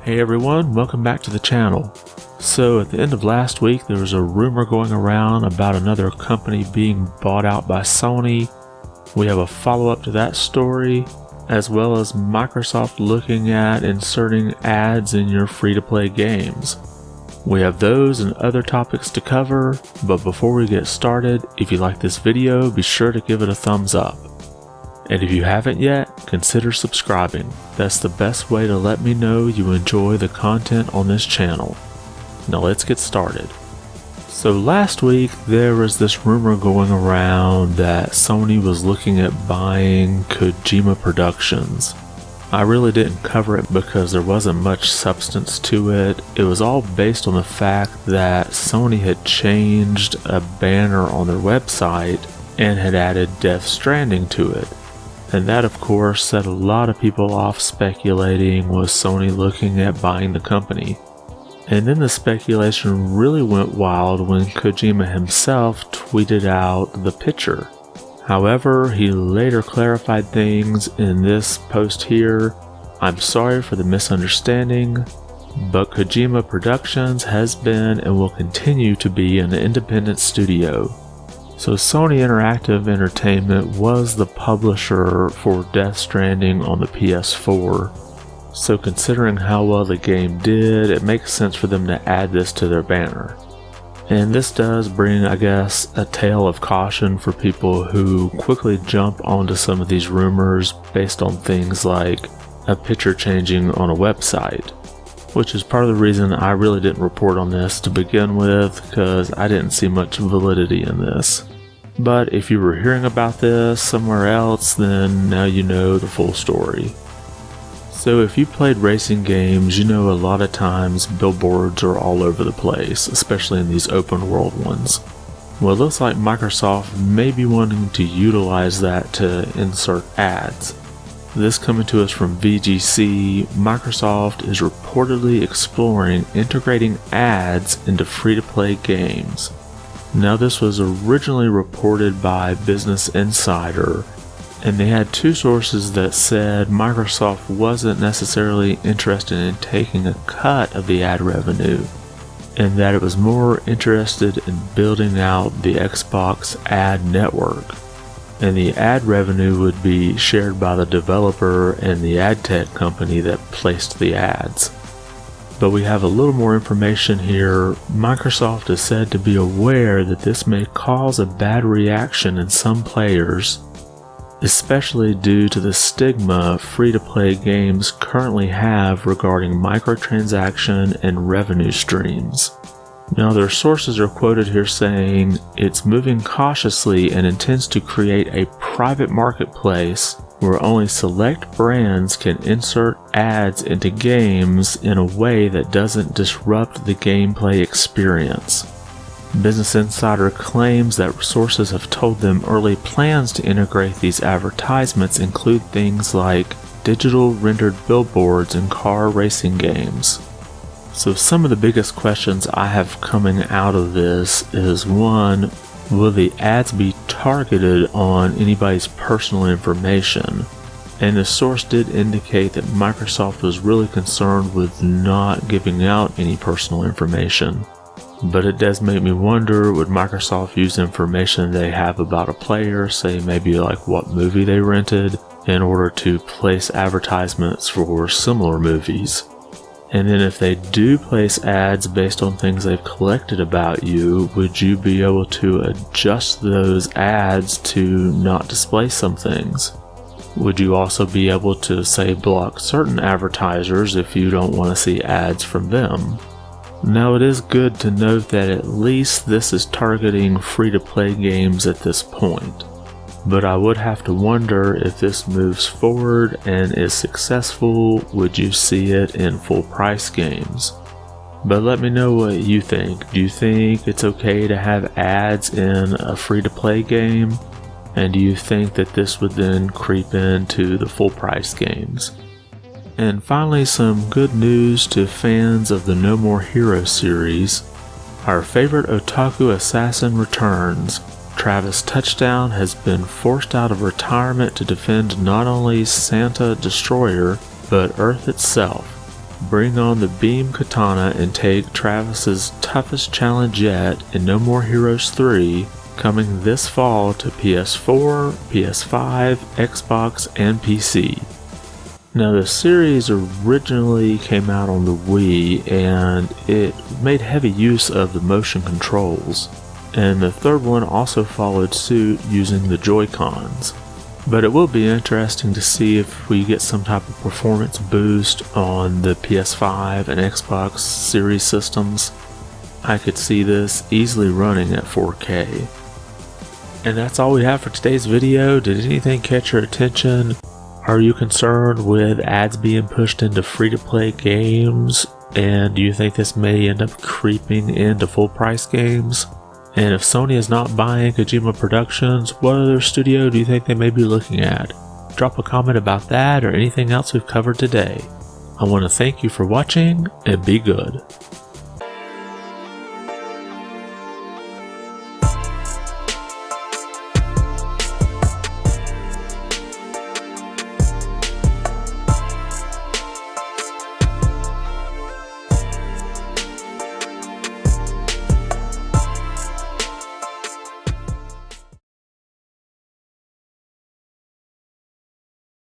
Hey everyone, welcome back to the channel. So at the end of last week there was a rumor going around about another company being bought out by Sony. We have a follow-up to that story, as well as Microsoft looking at inserting ads in your free-to-play games. We have those and other topics to cover, but before we get started, if you like this video, be sure to give it a thumbs up. And if you haven't yet, consider subscribing. That's the best way to let me know you enjoy the content on this channel. Now let's get started. So last week there was this rumor going around that Sony was looking at buying Kojima Productions. I really didn't cover it because there wasn't much substance to it. It was all based on the fact that Sony had changed a banner on their website and had added Death Stranding to it. And that of course set a lot of people off speculating was Sony looking at buying the company. And then the speculation really went wild when Kojima himself tweeted out the picture. However, he later clarified things in this post here. I'm sorry for the misunderstanding, but Kojima Productions has been and will continue to be an independent studio. So Sony Interactive Entertainment was the publisher for Death Stranding on the PS4. So considering how well the game did, it makes sense for them to add this to their banner. And this does bring, I guess, a tale of caution for people who quickly jump onto some of these rumors based on things like a picture changing on a website. Which is part of the reason I really didn't report on this to begin with, because I didn't see much validity in this. But if you were hearing about this somewhere else, then now you know the full story. So if you played racing games, you know a lot of times billboards are all over the place, especially in these open world ones. Well, it looks like Microsoft may be wanting to utilize that to insert ads. This coming to us from VGC, Microsoft is reportedly exploring integrating ads into free-to-play games. Now this was originally reported by Business Insider, and they had two sources that said Microsoft wasn't necessarily interested in taking a cut of the ad revenue, and that it was more interested in building out the Xbox ad network. And the ad revenue would be shared by the developer and the ad tech company that placed the ads. But we have a little more information here. Microsoft is said to be aware that this may cause a bad reaction in some players, especially due to the stigma free-to-play games currently have regarding microtransaction and revenue streams. Now their sources are quoted here saying it's moving cautiously and intends to create a private marketplace where only select brands can insert ads into games in a way that doesn't disrupt the gameplay experience. Business Insider claims that sources have told them early plans to integrate these advertisements include things like digital rendered billboards in car racing games. So some of the biggest questions I have coming out of this is, one, will the ads be targeted on anybody's personal information? And the source did indicate that Microsoft was really concerned with not giving out any personal information. But it does make me wonder, would Microsoft use information they have about a player, say maybe like what movie they rented, in order to place advertisements for similar movies? And then if they do place ads based on things they've collected about you, would you be able to adjust those ads to not display some things? Would you also be able to, say, block certain advertisers if you don't want to see ads from them? Now it is good to note that at least this is targeting free-to-play games at this point. But I would have to wonder if this moves forward and is successful, would you see it in full price games? But let me know what you think. Do you think it's okay to have ads in a free-to-play game? And do you think that this would then creep into the full price games? And finally, some good news to fans of the No More Heroes series. Our favorite otaku assassin returns. Travis Touchdown has been forced out of retirement to defend not only Santa Destroyer, but Earth itself. bring on the beam katana and take Travis's toughest challenge yet in No More Heroes 3, coming this fall to PS4, PS5, Xbox, and PC. Now, the series originally came out on the Wii, and it made heavy use of the motion controls, and the third one also followed suit using the Joy-Cons. But it will be interesting to see if we get some type of performance boost on the PS5 and Xbox series systems. I could see this easily running at 4K. And that's all we have for today's video. Did anything catch your attention? Are you concerned with ads being pushed into free-to-play games? And do you think this may end up creeping into full-price games? And if Sony is not buying Kojima Productions, what other studio do you think they may be looking at? Drop a comment about that or anything else we've covered today. I want to thank you for watching, and be good.